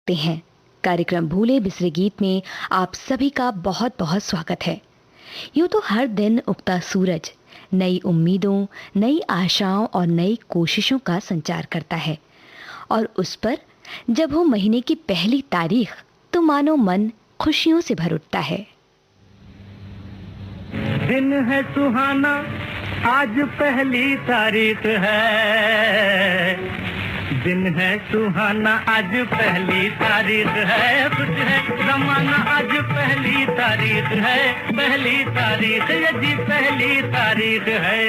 सकते हैं। कार्यक्रम भूले बिसरे गीत में आप सभी का बहुत बहुत स्वागत है। यूँ तो हर दिन उगता सूरज नई उम्मीदों, नई आशाओं और नई कोशिशों का संचार करता है, और उस पर जब हो महीने की पहली तारीख तो मानो मन खुशियों से भर उठता है। दिन है सुहाना, आज पहली तारीख है। दिन है सुहाना, आज पहली तारीख है। कुछ है जमाना, आज पहली तारीख है। पहली तारीख, यदि पहली तारीख है।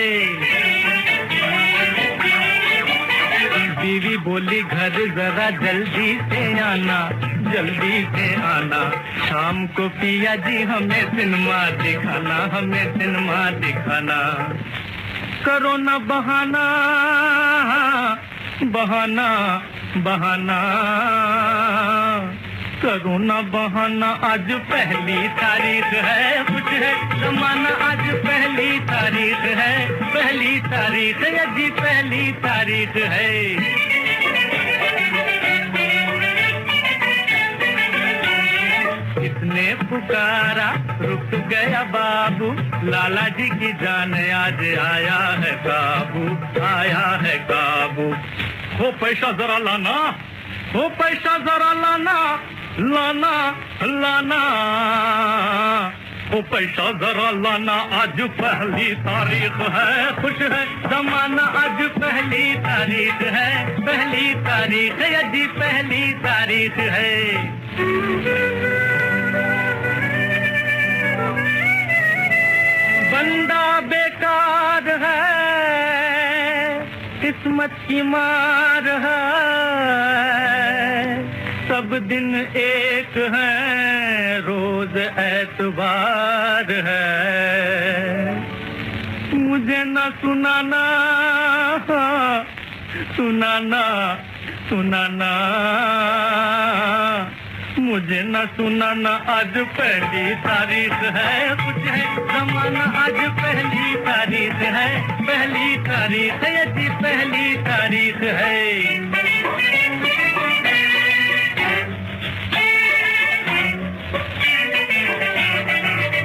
बीवी बोली घर जरा जल्दी से आना, जल्दी से आना। शाम को पिया जी हमें सिनेमा दिखाना, हमें सिनेमा दिखाना। करो ना बहाना, बहाना बहाना, करो ना बहाना, आज पहली तारीख है। कुछ है जमाना, आज पहली तारीख है। पहली तारीख, यदि पहली तारीख है। इसने पुकारा रुक गया बाबू, लाला जी की जान आज आया है काबू, आया है काबू। हो पैसा जरा लाना, हो पैसा जरा लाना, लाना लाना, ओ पैसा जरा लाना, आज पहली तारीख है। खुश है जमाना, आज पहली तारीख है। पहली तारीख, यदि पहली तारीख है। बंदा बेकार है, किस्मत की मार है। सब दिन एक है, रोज एतबार है। मुझे न सुनाना, सुनाना सुनाना, मुझे न सुनाना, आज पहली तारीख है। कुछ है जमाना, आज पहली तारीख है। पहली तारीख, यदि पहली तारीख है।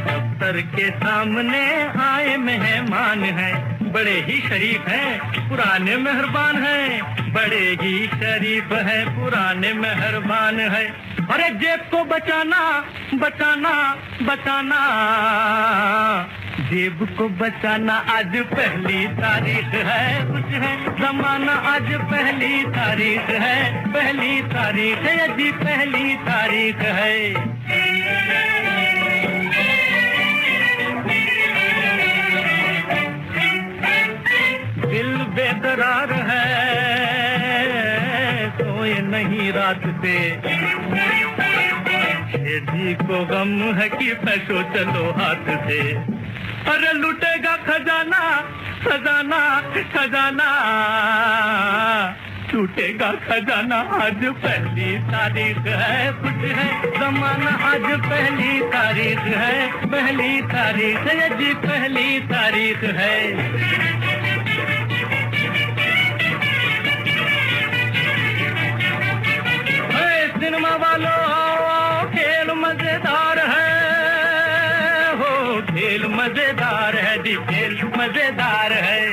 दफ्तर के सामने आए मेहमान हैं, बड़े ही शरीफ हैं, पुराने मेहरबान हैं। बड़े ही शरीफ हैं, पुराने मेहरबान हैं। अरे जेब को बचाना, बचाना बचाना, जेब को बचाना, आज पहली तारीख है। कुछ है जमाना, आज पहली तारीख है। पहली तारीख, यदि पहली तारीख है। दिल बेकरार है, सोए नहीं रात से। शेठी को गम है कि पैसों चलो हाथ से। अरे लुटेगा खजाना, खजाना खजाना, टूटेगा खजाना, आज पहली तारीख है। कुछ है जमाना, आज पहली तारीख है। पहली तारीख, यदि पहली तारीख है। सिनेमा वालों, खेल मजेदार है। हो खेल मजेदार है जी, खेल मजेदार है।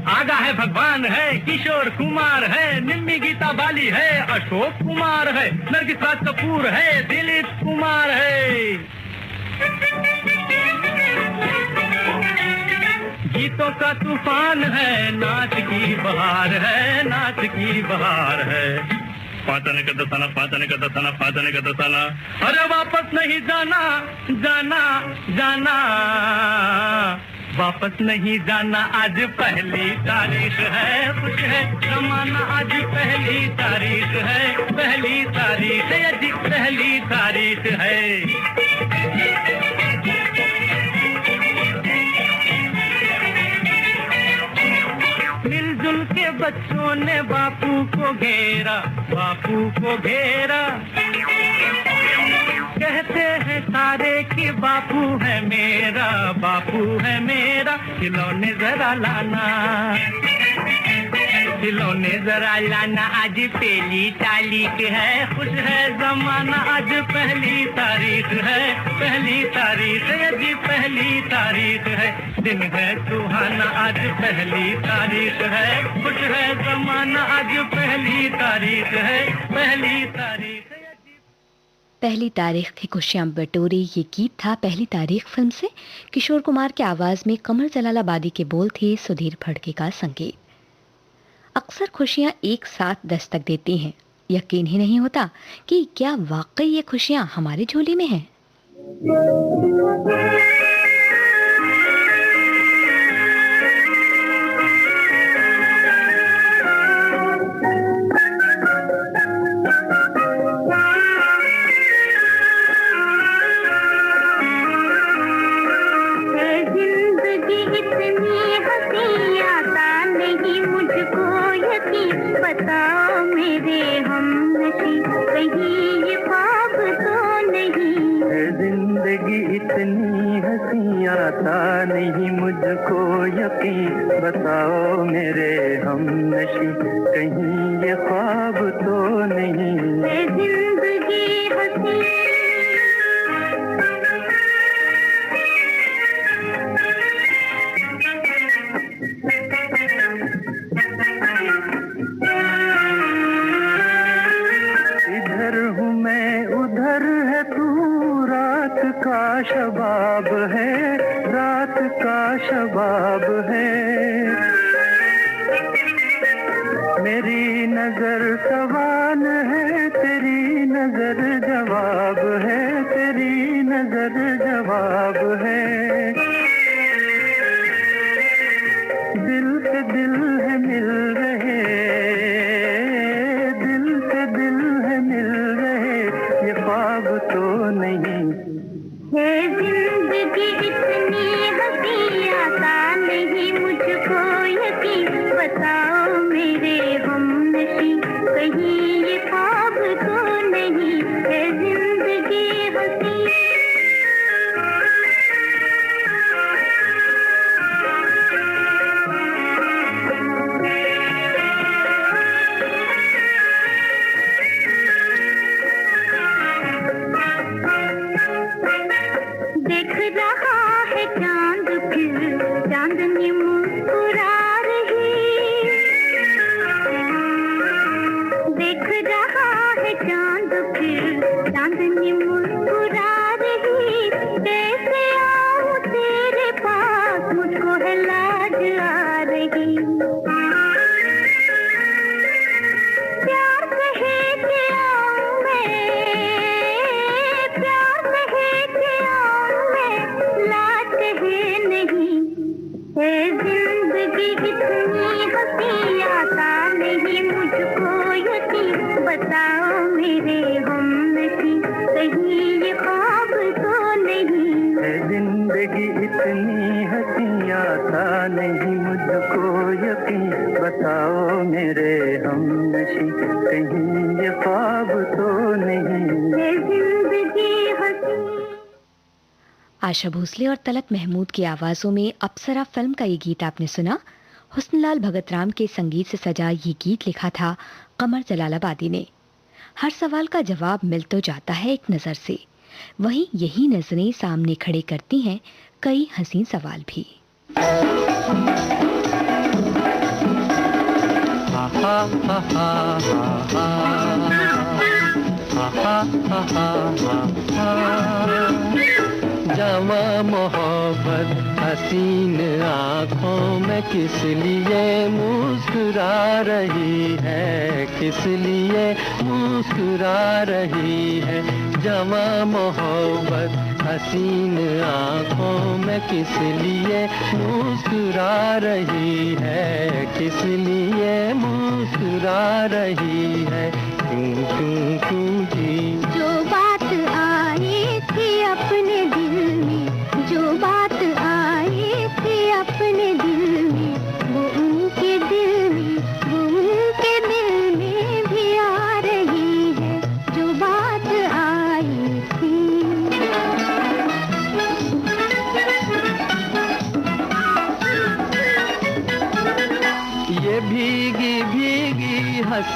आगा है भगवान है, किशोर कुमार है, निम्मी गीता बाली है, अशोक कुमार है, नरगिस राज कपूर है, दिलीप कुमार है। गीतों का तूफान है, नाच की बहार है, नाच की बहार है। पातन का दसाना, पातन का दसाना, पातन का दसाना। अरे वापस नहीं जाना, जाना जाना, वापस नहीं जाना, आज पहली तारीख है। कुछ है जमाना, आज पहली तारीख है। पहली तारीख, यदि पहली तारीख है। मिलजुल के बच्चों ने बापू को घेरा, बापू को घेरा। कहते हैं सारे कि बापू है मेरा, बापू है मेरा, खिलौने जरा लाना। खिलौने जरा लाना, आज पहली तारीख है, खुश है जमाना, आज पहली तारीख है, पहली तारीख है जी, पहली तारीख है, दिन है सुहाना, आज पहली तारीख है, खुश है जमाना, आज पहली तारीख है, पहली तारीख है। पहली तारीख की खुशियां बटोरे ये गीत था पहली तारीख फिल्म से। किशोर कुमार की आवाज में कमर जलालाबादी के बोल थे, सुधीर फड़के का संगीत। अक्सर खुशियां एक साथ दस्तक देती हैं, यकीन ही नहीं होता कि क्या वाकई ये खुशियां हमारे झोले में हैं। बताओ मेरे हमनशी, कहीं ये ख्वाब तो नहीं है। जिंदगी इतनी हंसी आता नहीं मुझको यकीन, बताओ मेरे हमनशी, कहीं ये ख्वाब तो नहीं है। जिंदगी हंसी शबाब है, रात का शबाब है, मेरी नजर सवाल है, तेरी नजर जवाब है, तेरी नजर जवाब है। दिल से दिल है मिल रहे, दिल से दिल है मिल रहे, ये ख्वाब तो नहीं है। जिंदगी इतनी हंसी आता नहीं मुझको यकीन, बताओ मेरे हमनशी, कहीं ये ख्वाब तो नहीं है। जिंदगी हंसी देख रहा है चांद, फिर चांदनी मुस्कुरा रही, देख रहा है चांद, फिर चांदनी मुस्कुरा रही, कैसे आऊं तेरे पास, मुझको है लाज आ रही। प्यार कहे के आऊं मैं, प्यार कहे के आऊं मैं, लाज कहे नहीं है। जिंदगी इतनी हंसी आता नहीं मुझको यकीन, बताओ मेरे हमनशी, कहीं ये ख्वाब तो नहीं है। जिंदगी इतनी हंसी आता नहीं मुझको यकीन, बताओ मेरे हमनशी, कहीं ये ख्वाब तो नहीं है। जिंदगी हंसी। आशा भोसले और तलत महमूद की आवाज़ों में अप्सरा फिल्म का ये गीत आपने सुना। हुस्नलाल भगतराम के संगीत से सजा ये गीत लिखा था कमर जलालाबादी ने। हर सवाल का जवाब मिल तो जाता है एक नज़र से, वहीं यही नज़रें सामने खड़े करती हैं कई हसीन सवाल भी। जवा मोहब्बत हसीन आँखों में किस लिए मुस्कुरा रही है, किस लिए मुस्कुरा रही है। जवा मोहब्बत हसीन आँखों में किस लिए मुस्कुरा रही है, किस लिए मुस्कुरा रही है। क्यों क्यों क्यों जी। जो बात आई थी अपने दिल में, जो बात आई थी अपने दिल में, वो उनके दिल में, वो उनके दिल में भी आ रही है। जो बात आई थी। ये भीगी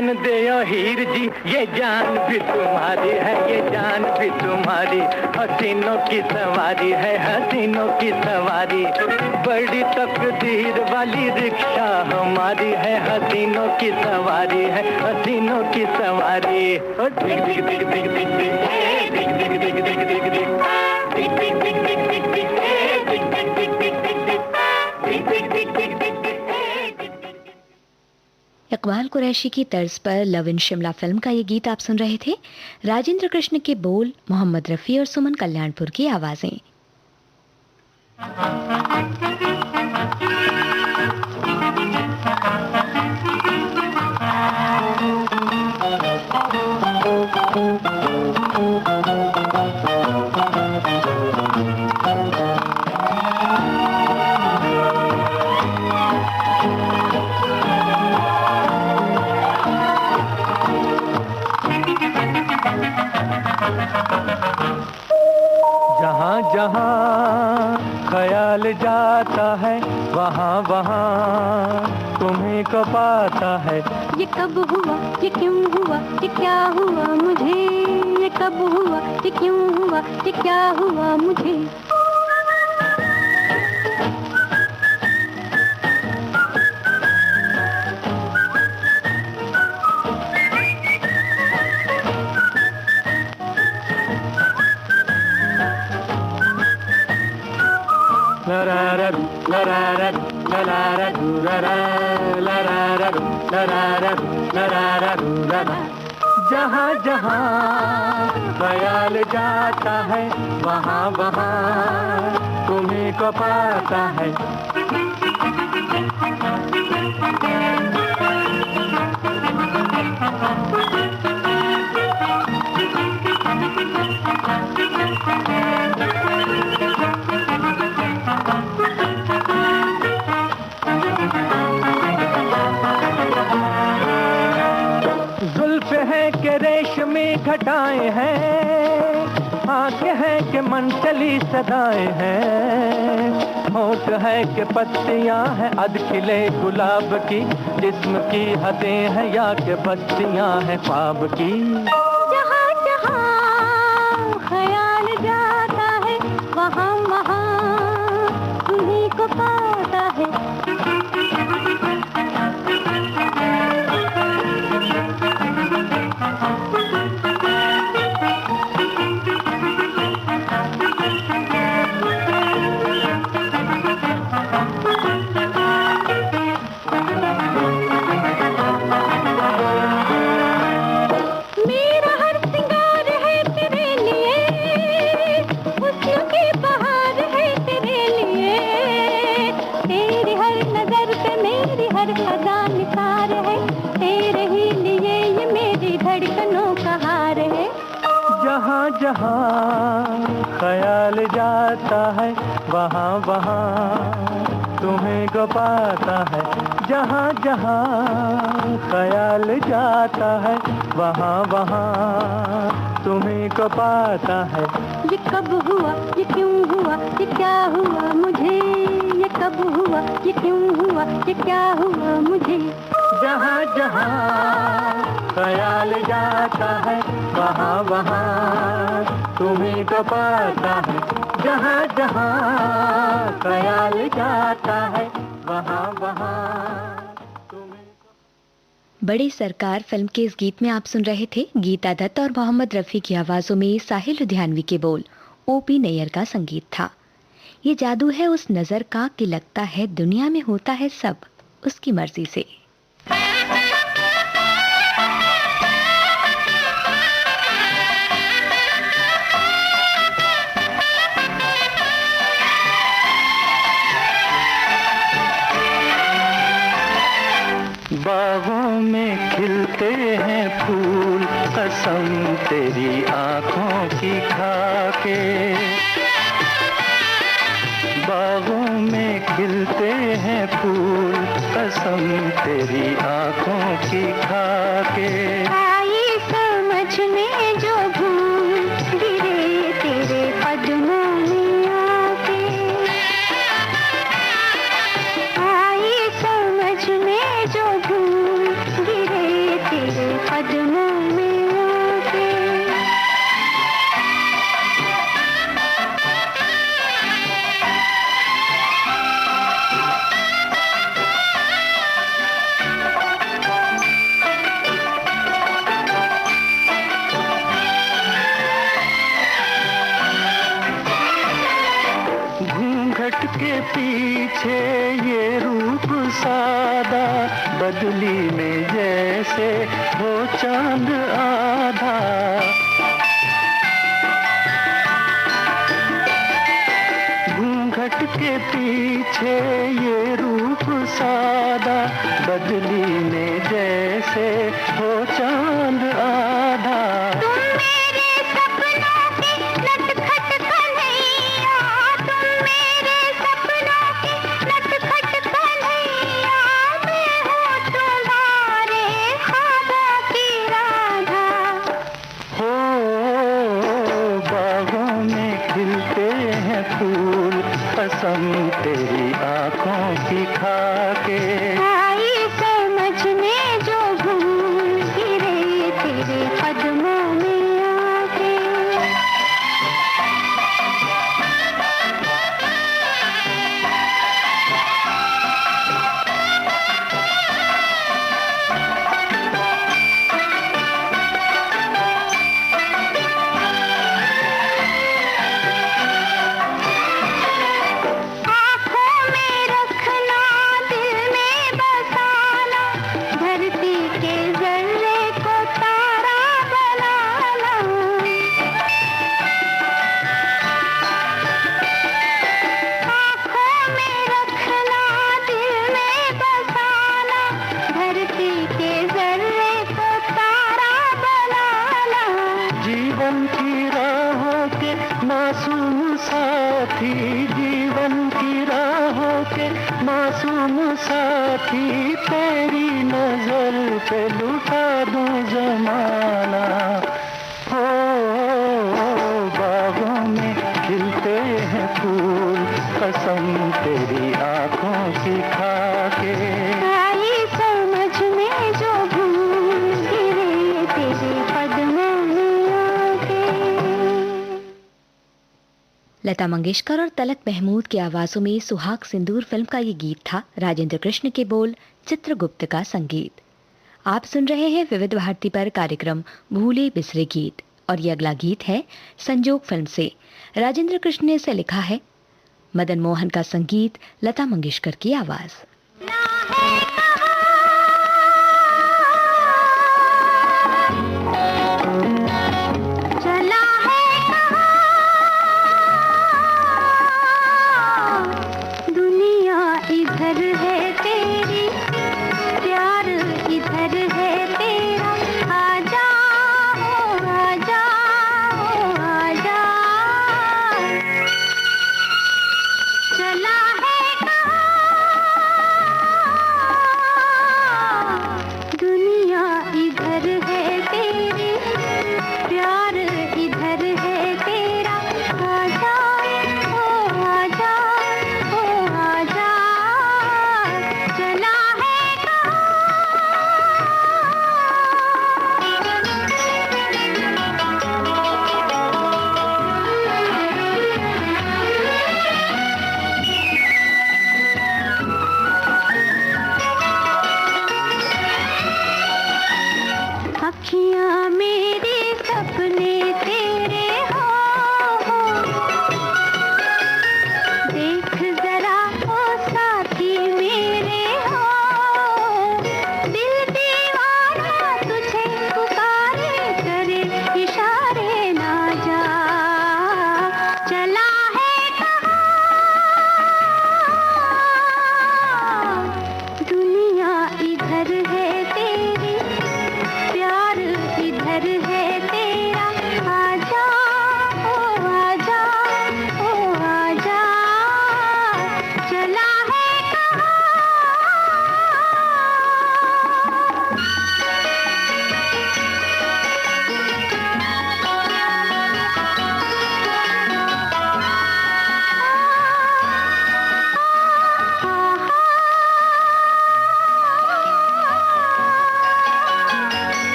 जान दे ओ हीर जी, ये जान भी तुम्हारी है, ये जान भी तुम्हारी। हसीनों की सवारी है, हसीनों की सवारी। बड़ी तकदीर वाली रिक्शा हमारी है, हसीनों की सवारी है, हसीनों की सवारी। ओ दिग दिग दिग दिग दिग दिग, दिग दिग दिग दिग दिग दिग, दिग दिग दिग दिग दिग दिग, दिग दिग दिग दिग दिग दिग, दिग दिग दिग दिग दिग दिग। इकबाल कुरैशी की तर्ज पर लव इन शिमला फिल्म का ये गीत आप सुन रहे थे। राजेंद्र कृष्ण के बोल, मोहम्मद रफ़ी और सुमन कल्याणपुर की आवाजें। जहाँ जहाँ ख्याल जाता है, वहाँ वहाँ तुम्हीं को पाता है। ये कब हुआ, ये क्यों हुआ, ये क्या हुआ मुझे? ये कब हुआ, ये क्यों हुआ, ये क्या हुआ मुझे? जहाँ जहाँ ख्याल जाता है, वहाँ वहाँ तुम्हीं को पाता है। के रेशमी घटाएं हैं, आंखें हैं कि मनचली सदाएं हैं। होठ है कि पत्तियां हैं अध खिले गुलाब की, जिस्म की हदें हैं या कि बत्तियां हैं ख्वाब की। जहाँ जहाँ ख्याल जाता है, वहाँ वहाँ तुम्हीं को पाता है। जहाँ ख्याल जाता है, वहाँ वहाँ तुम्हें को पाता है। जहाँ जहाँ ख्याल जाता है, वहाँ वहाँ तुम्हें को पाता है। ये कब हुआ, ये क्यों हुआ, ये क्या हुआ मुझे? ये कब हुआ, ये क्यों हुआ, ये क्या हुआ मुझे? जहाँ जहाँ ख्याल जाता है, वहाँ वहाँ तुम्हीं को पाता है। जहाँ जहाँ ख्याल जाता है, वहाँ वहाँ तुम्हीं को। बड़ी सरकार फिल्म के इस गीत में आप सुन रहे थे गीता दत्त और मोहम्मद रफ़ी की आवाज़ों में साहिल लुधियानवी के बोल, ओपी नैयर का संगीत था। ये जादू है उस नज़र का कि लगता है दुनिया में होता है सब उसकी मर्जी से। बागों में खिलते हैं फूल, कसम तेरी आंखों की खाके। बागों में खिलते हैं फूल, कसम तेरी आंखों की खाके। आई समझ में जो भूल गिरे तेरे कदमों में आके। आई समझ में जो भूल गिरे तेरे सादा, बदली में जैसे हो चांद आधा। घूंघट के पीछे ये रूप सादा, बदली में जैसे हो चांद आधा। कसम तेरी आँखों की खाके आई समझने जो भूल गिरे तेरे कदमों में आके। जीवन की राहों के मासूम साथी, तेरी नजर पे लुटा दूं जमाना। हो बागों में खिलते हैं फूल, कसम तेरी आँखों की खाके आई समझ में जो भूल गिरे तेरे कदमों में आके। लता मंगेशकर और तलत महमूद की आवाज़ों में सुहाग सिंदूर फिल्म का ये गीत था। राजेंद्र कृष्ण के बोल, चित्रगुप्त का संगीत। आप सुन रहे हैं विविध भारती पर कार्यक्रम भूले बिसरे गीत, और ये अगला गीत है संजोग फिल्म से। राजेंद्र कृष्ण ने इसे लिखा है, मदन मोहन का संगीत, लता मंगेशकर की आवाज़।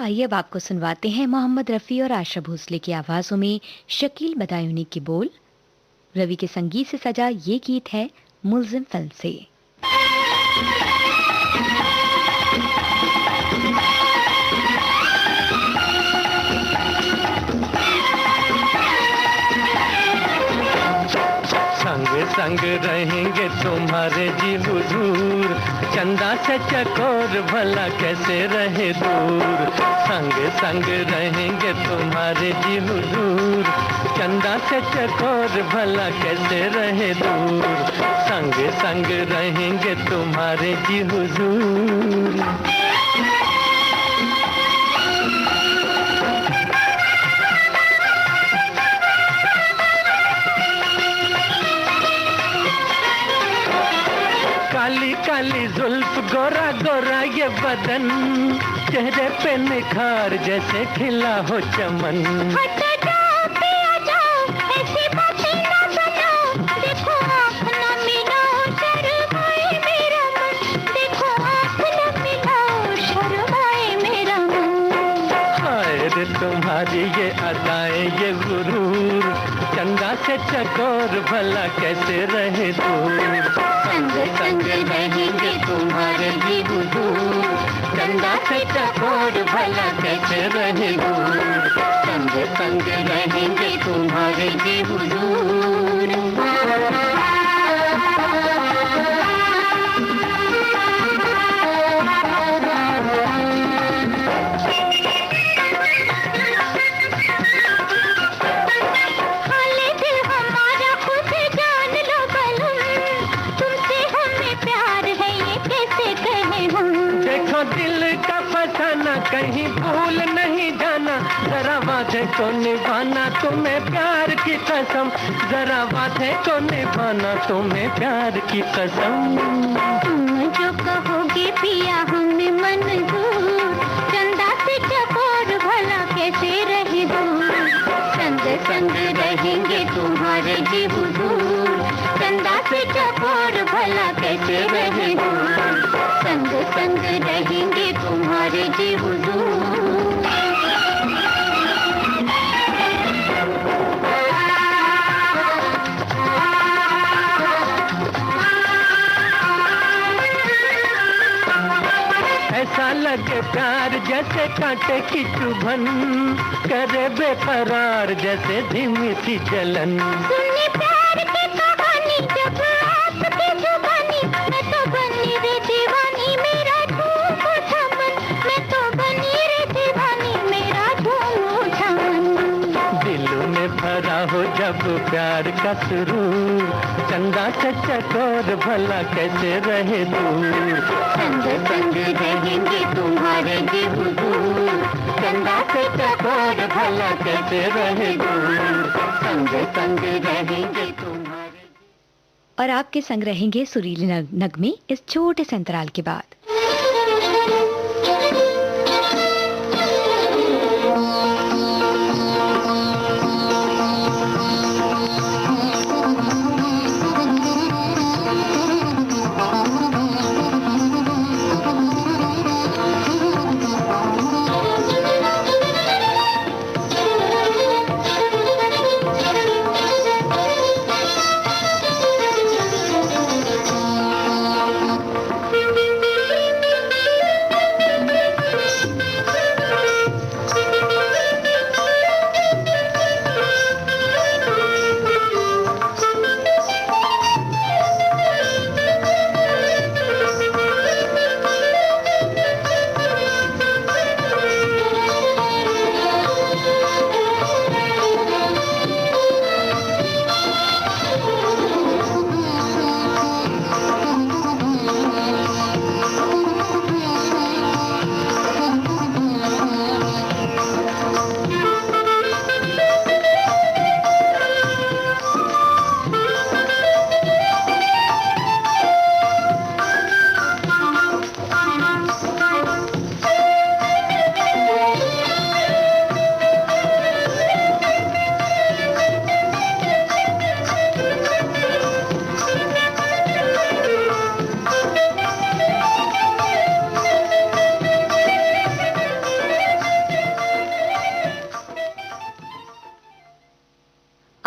आइए अब आपको सुनवाते हैं मोहम्मद रफ़ी और आशा भोसले की आवाज़ों में शकील बदायूनी के बोल। रवि के संगीत से सजा ये गीत है मुल्ज़िम फिल्म से। संग संग रहेंगे तुम्हारे जी हुजूर, चंदा से चकोर भला कैसे रहे दूर। संग संग रहेंगे तुम्हारे जी हुजूर, चंदा से चकोर भला कैसे रहे दूर। संग संग रहेंगे तुम्हारे जी हुजूर। काली काली जुल्फ गोरा गोरा ये बदन, चेहरे पे निखार जैसे खिला हो चमन। तुम्हारी ये अदाएं ये गुरूर, चंदा से चकोर भला कैसे रहे दूर। संग संग रहेंगे तुम्हारे जी हुजूर, चंदा से चकोर भला कैसे रहे दूर। संग संग रहेंगे तुम्हारे जी हुजूर। कहीं भूल नहीं जाना, जरा वादे को निभाना तुम्हें प्यार की कसम। जरा वादे को निभाना तुम्हें प्यार की कसम। तुम जो कहोगे पिया हमें मंजूर, चंदा से चकोर भला कैसे रहे दूर। संग संग रहेंगे तुम्हारे जी हुजूर, चंदा से चकोर भला कैसे रहे दूर। संग संग रहेंगे तुम्हारे जी हुजूर। ऐसा लगे प्यार जैसे कांटे की चुभन, करे बेकरार जैसे धीमी सी जलन। सुनिए प्यार की कहानी जब आपकी जुबानी, मैं तो बनी रे दीवानी मेरा झूम उठा मन। मैं तो बनी रे दीवानी मेरा झूम उठा मन। दिल में भरा हो जब प्यार का सुरूर, चंदा से चकोर भला कैसे रहे दूर। संग संग रहेंगे तुम्हारे जी हुजूर, चंदा से चकोर भला कैसे रहे दूर। संग संग रहेंगे तुम्हारे। और आपके संग रहेंगे सुरीली नगमे इस छोटे से अंतराल के बाद।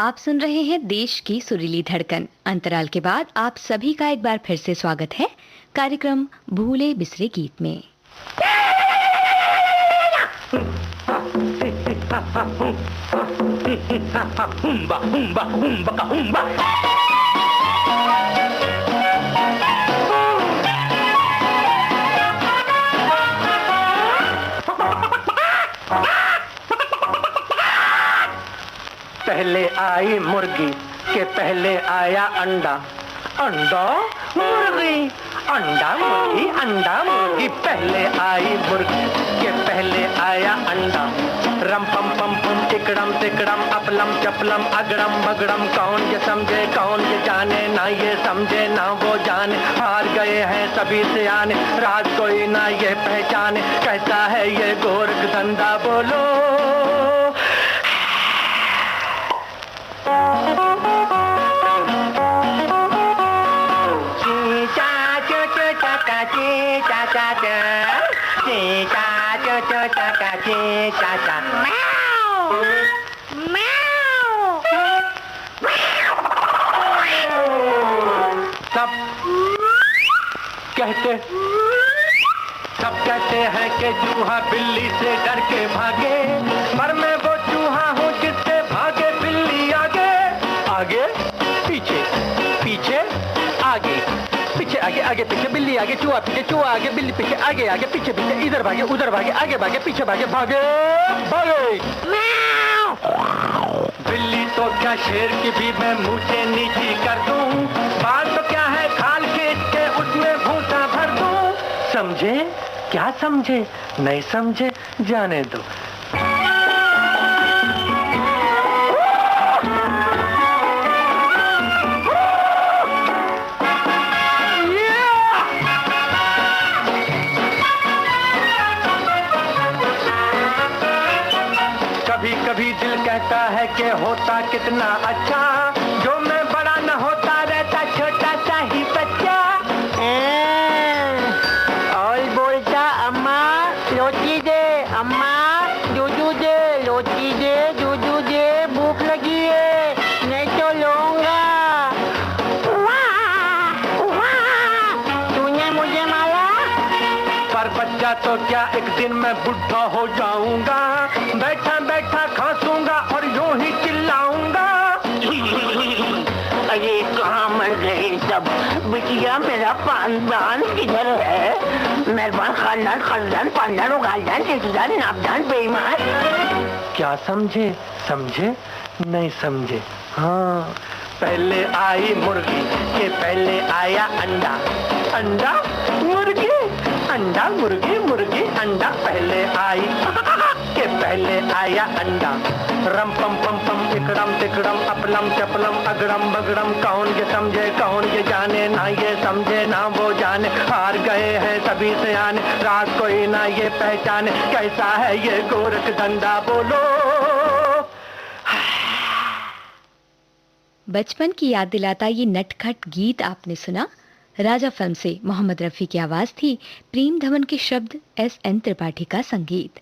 आप सुन रहे हैं देश की सुरीली धड़कन। अंतराल के बाद आप सभी का एक बार फिर से स्वागत है कार्यक्रम भूले बिसरे गीत में। पहले आई मुर्गी के पहले आया अंडा, अंडा मुर्गी, अंडा मुर्गी, अंडा मुर्गी। पहले आई मुर्गी के पहले आया अंडा। रम पम पम पम टिकड़म टिकड़म अपलम चपलम अगड़म बगड़म। कौन ये समझे कौन ये जाने, ना ये समझे ना वो जाने। हार गए हैं सभी सियाने, राज कोई ना ये पहचाने। कैसा है ये गोरख धंधा बोलो। सब कहते हैं कि चूहा बिल्ली से डर के भागे, पर मैं वो चूहा हूँ जिससे भागे बिल्ली आगे। आगे पीछे पीछे आगे पीछे, आगे आगे पीछे, बिल्ली आगे चूहा पीछे, चूहा आगे बिल्ली पीछे, आगे आगे पीछे पीछे, इधर भागे उधर भागे, आगे भागे पीछे भागे, भागे भागे। बिल्ली तो क्या शेर की भी मैं मुँह से नीची कर दूं। बात तो क्या है खाल खींच के उसमें भूसा भर दूं। समझे क्या समझे, नहीं समझे जाने दो। कभी कभी दिल कहता है कि होता कितना अच्छा, जो मैं बड़ा न होता रहता छोटा सा ही बच्चा। और बोलता अम्मा रोटी दे, अम्मा दूधू दे, रोटी दे दूधू दे, भूख लगी है नहीं तो लूंगा। तूने मुझे मारा। पर बच्चा तो क्या एक दिन मैं बुढ़ा हो जाऊंगा, बैठा बैठा खांसूंगा और यूं ही चिल्लाऊंगा। अरे कहाँ मर गए सब। बिटिया मेरा पानदान किधर है। मेहरबान खानदान खानदान पानदान उगालदान ठेकेदार नापदान बेईमान। क्या समझे समझे नहीं समझे। हाँ पहले आई मुर्गी के पहले आया अंडा, अंडा मुर्गी, अंडा मुर्गी मुर्गी अंडा। पहले आई के पहले आया अंडा। रम पम पम पम टिकड़म टिकड़म अपलम चपलम अगड़म बगड़म। कौन ये समझे कौन ये जाने, ना ये समझे ना वो जाने। हार गए हैं सभी सियाने, राज कोई ना ये पहचाने। कैसा है ये गोरख धंधा बोलो। बचपन की याद दिलाता ये नटखट गीत आपने सुना। राजा फिल्म से मोहम्मद रफ़ी की आवाज थी, प्रेम धवन के शब्द, S.N. त्रिपाठी का संगीत।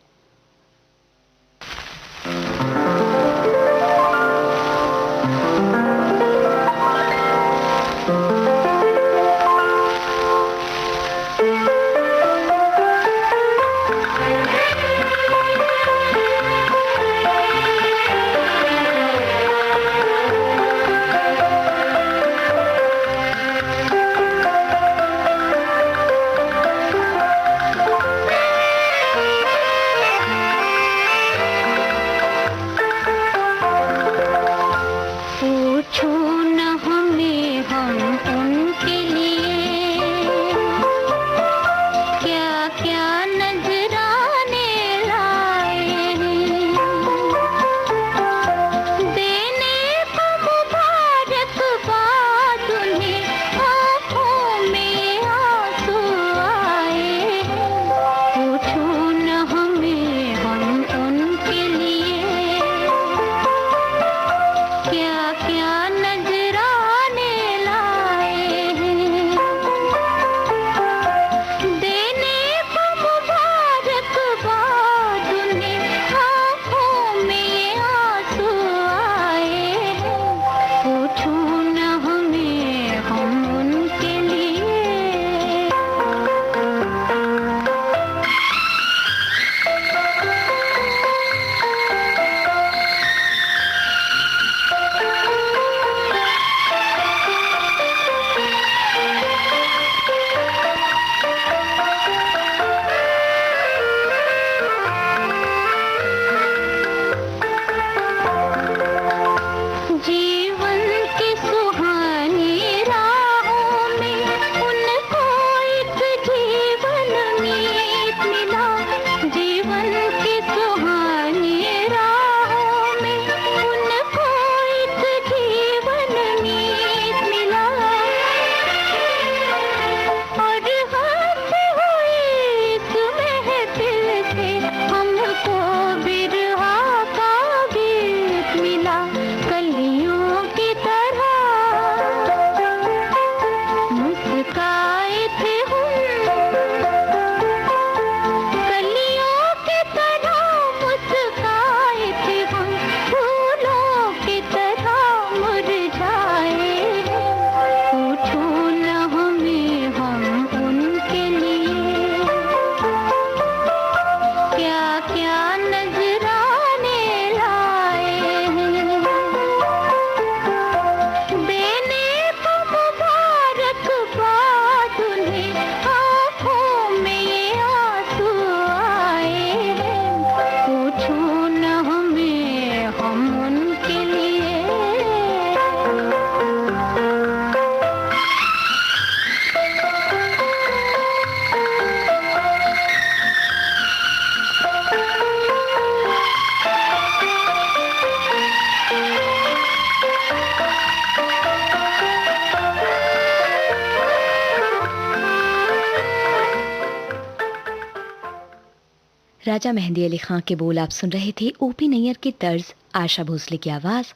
राजा मेहंदी अली खां के बोल आप सुन रहे थे। ओपी नैयर की तर्ज, आशा भोसले की आवाज़।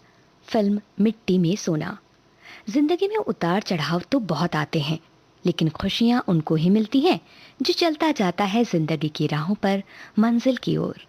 फिल्म मिट्टी में सोना। जिंदगी में उतार चढ़ाव तो बहुत आते हैं, लेकिन खुशियाँ उनको ही मिलती हैं जो चलता जाता है जिंदगी की राहों पर मंजिल की ओर।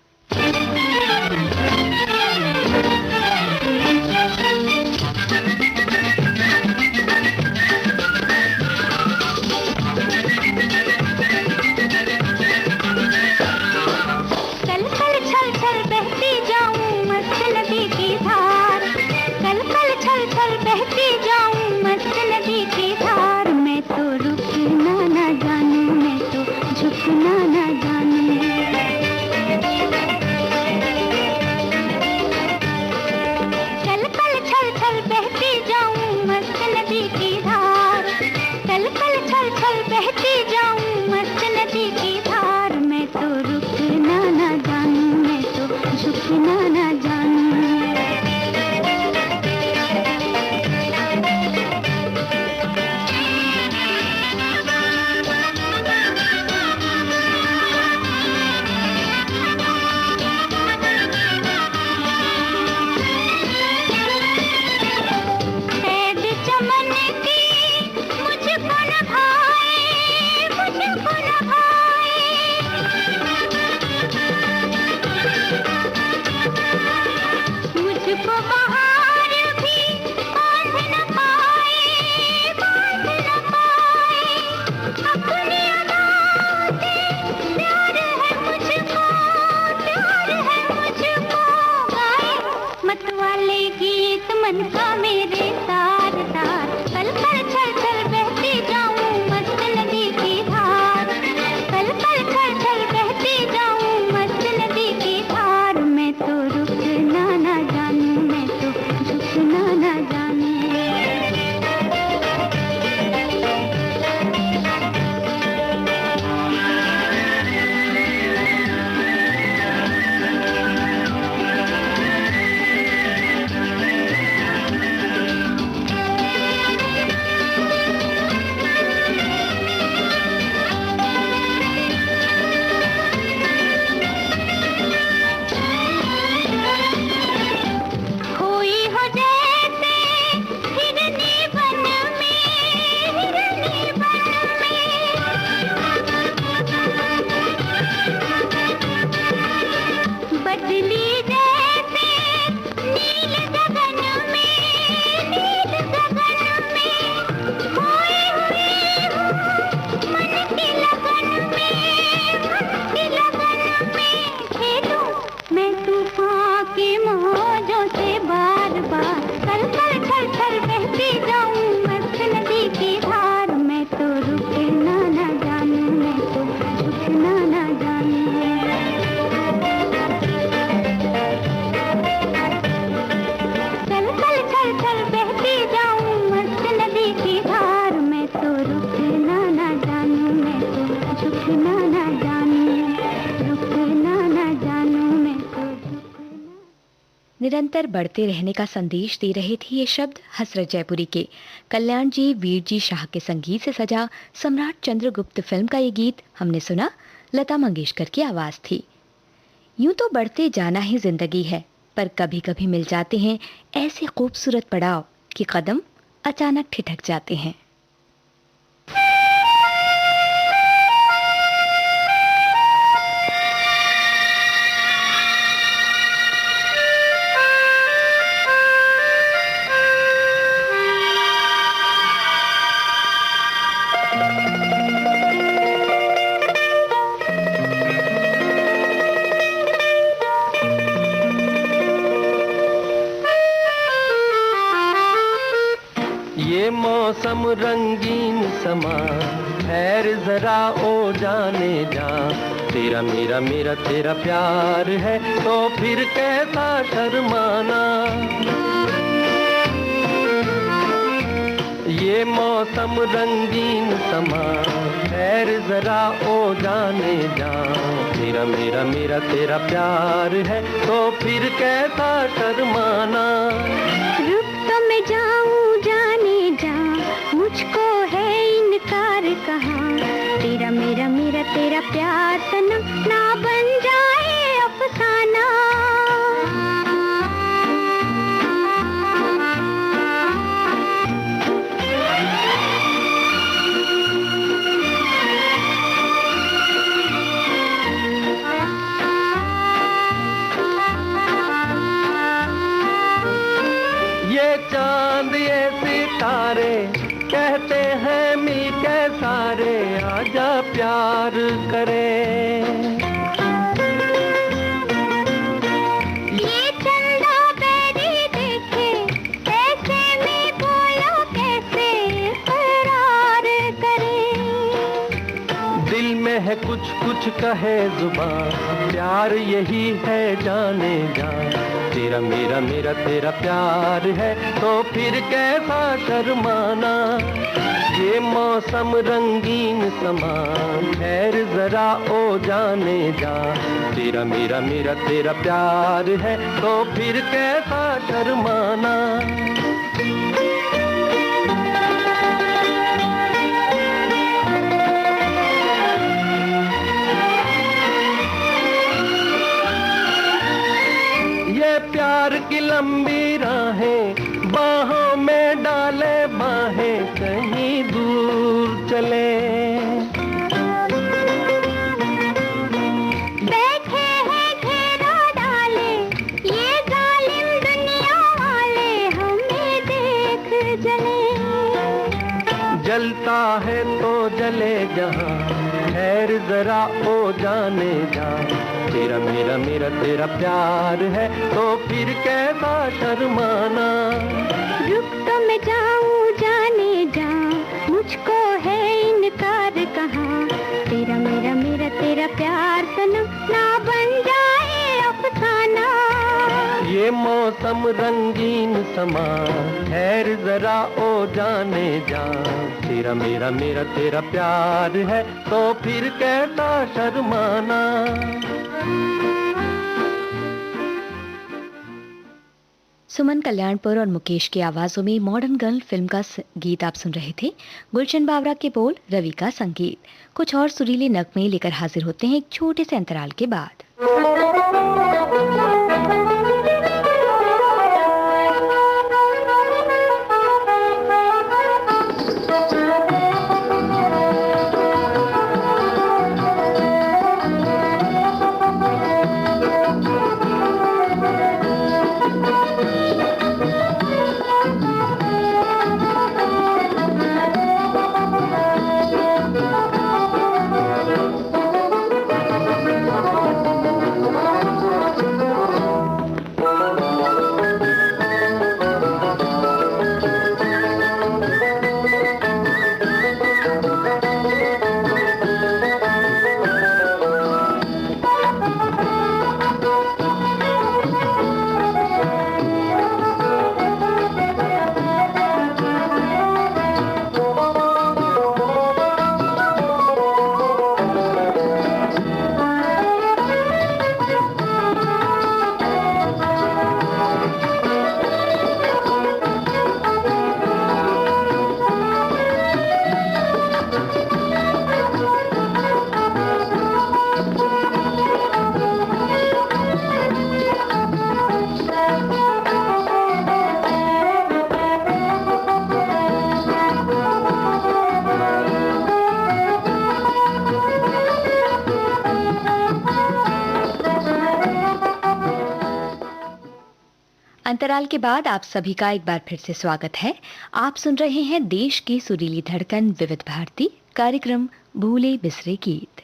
निरंतर बढ़ते रहने का संदेश दे रहे थे ये शब्द हसरत जयपुरी के। कल्याण जी वीर जी शाह के संगीत से सजा सम्राट चंद्रगुप्त फिल्म का ये गीत हमने सुना, लता मंगेशकर की आवाज़ थी। यूं तो बढ़ते जाना ही जिंदगी है, पर कभी कभी मिल जाते हैं ऐसे खूबसूरत पड़ाव कि कदम अचानक ठिठक जाते हैं। मौसम रंगीन समा खैर जरा ओ जाने जा, तेरा मेरा मेरा तेरा प्यार है तो फिर कैसा शर्माना। ये मौसम रंगीन समा खैर जरा ओ जाने जा, तेरा मेरा मेरा तेरा प्यार है तो फिर कैसा शर्माना। रुक तो मैं जाऊं जाने जा, मुझको है इनकार कहाँ, तेरा मेरा मेरा तेरा प्यार सनम ना बन जाए कहते हैं मिल के सारे आजा प्यार करें। ये चंदा बेरी देखे कैसे में बोलो कैसे करार करे। दिल में है कुछ कुछ कहे जुबान, प्यार यही है जाने जान। तेरा मेरा मेरा तेरा प्यार है तो फिर कैसा शर्माना। ये मौसम रंगीन समान खैर जरा ओ जाने जा। तेरा मेरा मेरा तेरा प्यार है तो फिर कैसा शर्माना। प्यार की लंबी राहें बाहों में डाले बाहें कहीं दूर चले। बैठे हैं घेरा डाले ये जालिम दुनिया वाले हमें देख जले। जलता है तो जले जहां खैर जरा ओ जाने जा। तेरा मेरा मेरा तेरा प्यार है तो फिर कैसा शर्माना। रुक तो मैं जाऊं जाने जा मुझको है इनकार कहाँ। तेरा मेरा मेरा तेरा प्यार सनम ना बन जाए अफसाना। ये मौसम रंगीन समा खैर जरा ओ जाने जा। तेरा मेरा मेरा तेरा प्यार है तो फिर कैसा शर्माना। सुमन कल्याणपुर और मुकेश की आवाजों में मॉडर्न गर्ल फिल्म का गीत आप सुन रहे थे। गुलशन बावरा के बोल, रवि का संगीत। कुछ और सुरीले नगमे लेकर हाजिर होते हैं एक छोटे से अंतराल के बाद। अंतराल के बाद आप सभी का एक बार फिर से स्वागत है। आप सुन रहे हैं देश की सुरीली धड़कन विविध भारती कार्यक्रम भूले बिसरे गीत।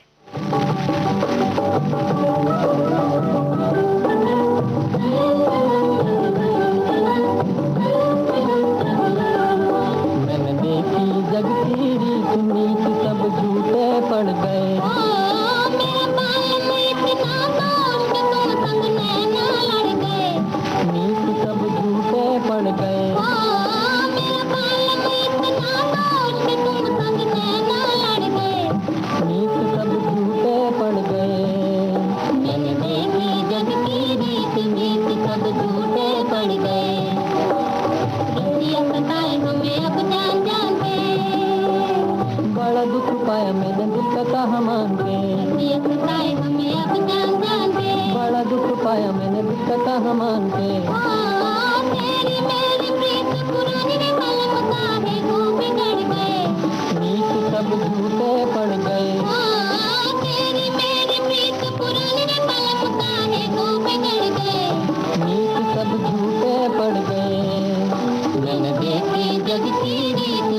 मैंने देखी जग की रीत नीत सब झूठे पड़ गए। पड़ गए नीत सब झूठे पड़ गए। मैंने देखी जग की रीत नीत सब झूठे पड़ गए। सताए हमें अब जान जान के। बड़ा दुख पाया मैंने दिल का कहा मान के। सताए हमें अब जान जान के। बड़ा दुख पाया मैंने दिल का कहा मान के। तेरी मेरी प्रीत पुरानी ने कलम काहे को बिगड़ गए। नीत सब झूठे पड़ गए। तेरी मेरी प्रीत पुरानी ने कलम काहे को बिगड़ गए। नीत सब झूठे पड़ गए। मैंने देखी जग की रीत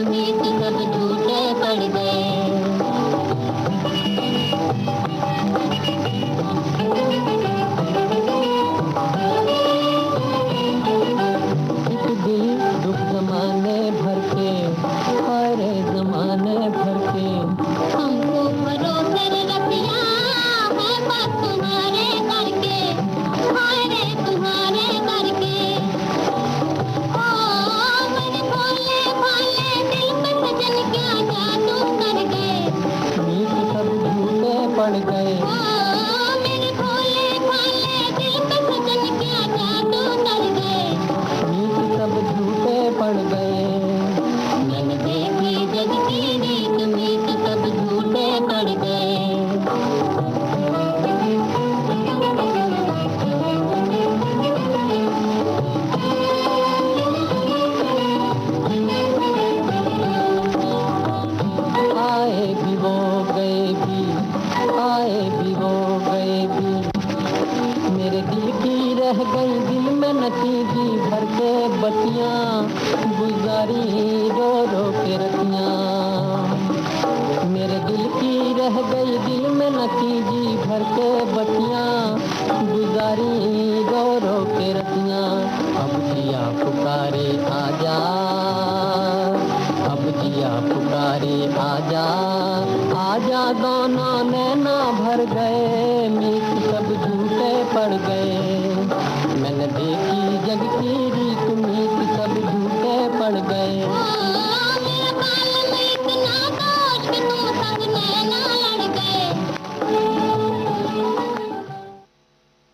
पड़ गए। मेरे भोले भाले दिल पे सजन क्या जादू कर गए। मीत सब झूठे पड़ गए। मैंने देखी जग की रीत मीत सब झूठे पड़ गए। आए भी वो गए भी, आए भी वो गए भी, मेरे दिल की रह गई दिल में नतीजी भर के बतियां, गुजारी रो रो के रतियां। मेरे दिल की रह गई दिल में नतीजी भर के बतियां, गुजारी रो रो के रतियां। अब जिया पुकारे आजा, अब जिया पुकारे आजा, आजा दोनों नैना भर गए, मीत सब झूठे पड़ गए। मैंने देखी जग की रीत मीत सब झूठे पड़ गए। मेरे बाल में इतना दोष कि तुम संग नैना लड़ गए।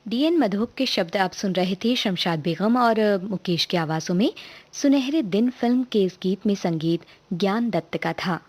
डीएन मधोक के शब्द आप सुन रहे थे शमशाद बेगम और मुकेश की आवाज़ों में। सुनहरे दिन फिल्म के इस गीत में संगीत ज्ञान दत्त का था।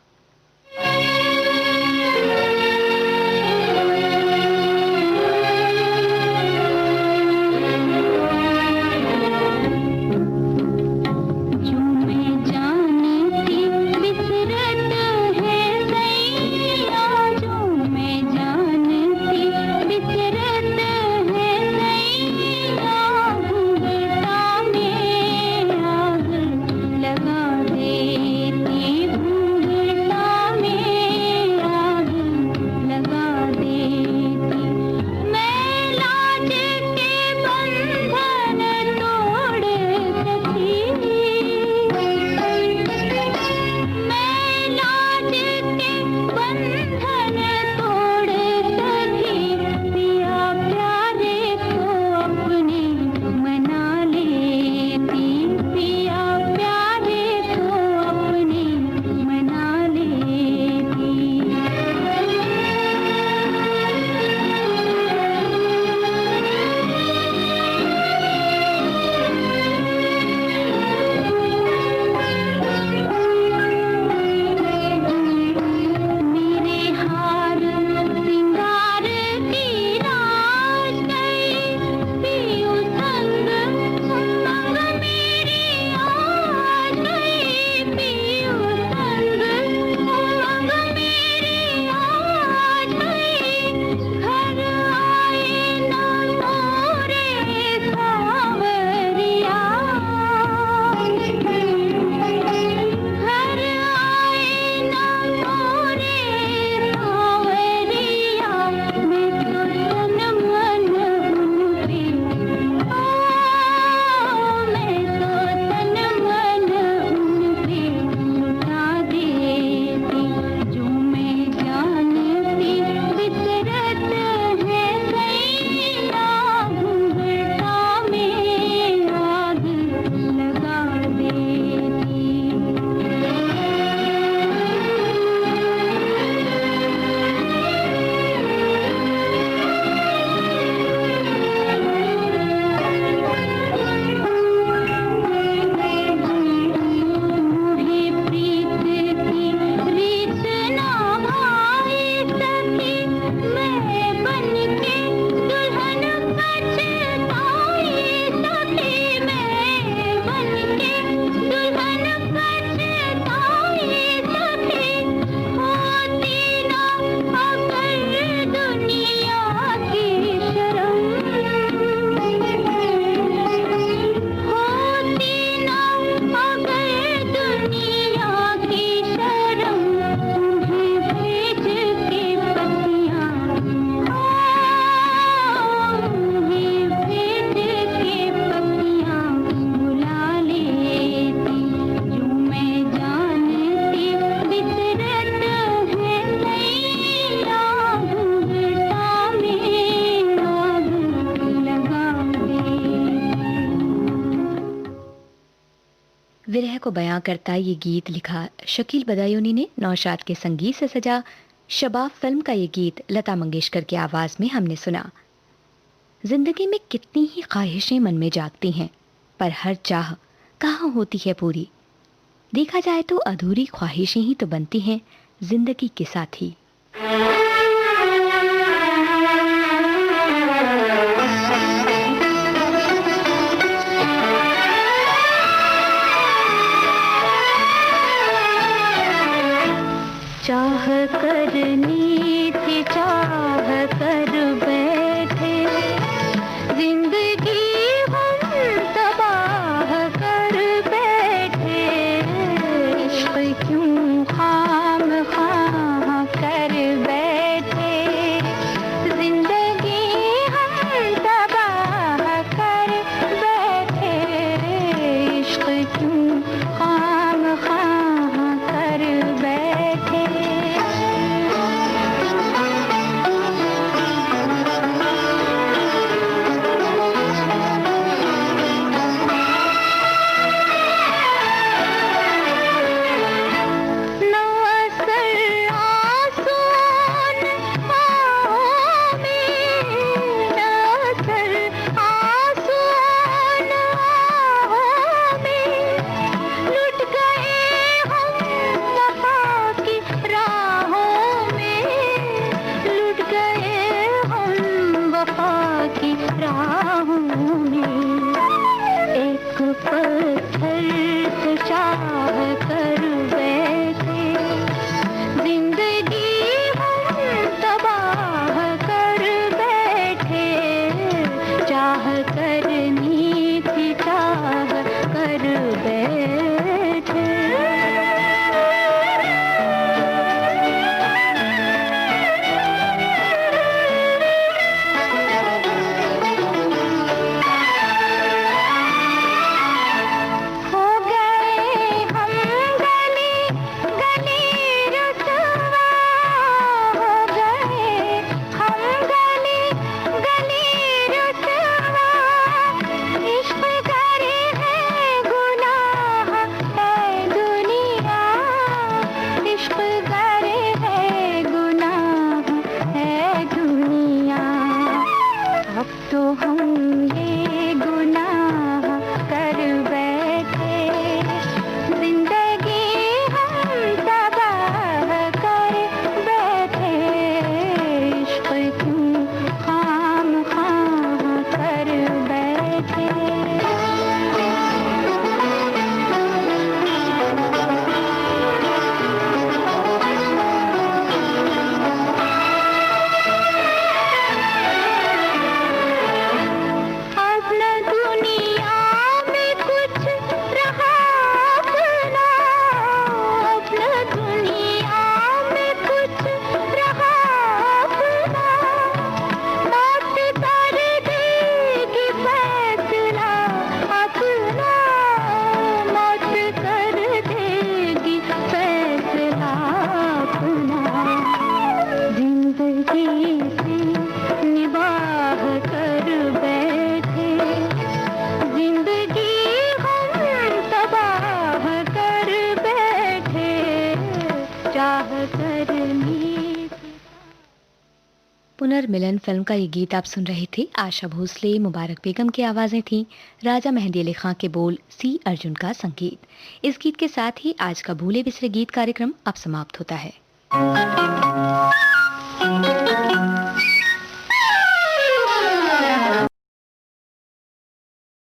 विरह को बयां करता ये गीत लिखा शकील बदायूनी ने, नौशाद के संगीत से सजा शबाब फिल्म का ये गीत लता मंगेशकर की आवाज़ में हमने सुना। जिंदगी में कितनी ही ख्वाहिशें मन में जागती हैं, पर हर चाह कहाँ होती है पूरी। देखा जाए तो अधूरी ख्वाहिशें ही तो बनती हैं जिंदगी के साथी। चाह करनी थी चाह कर बैठे, जिंदगी हम तबाह कर बैठे। इश्क क्यों खाम खां कर बैठे, जिंदगी हम तबाह कर बैठे। इश्क क्यों खाम खां कर बैठे। पुनर्मिलन फिल्म का ये गीत आप सुन रहे थे। आशा भोसले, मुबारक बेगम की आवाज़ें थीं, राजा मेहंदी अली खां के बोल, सी अर्जुन का संगीत। इस गीत के साथ ही आज का भूले बिसरे गीत कार्यक्रम अब समाप्त होता है।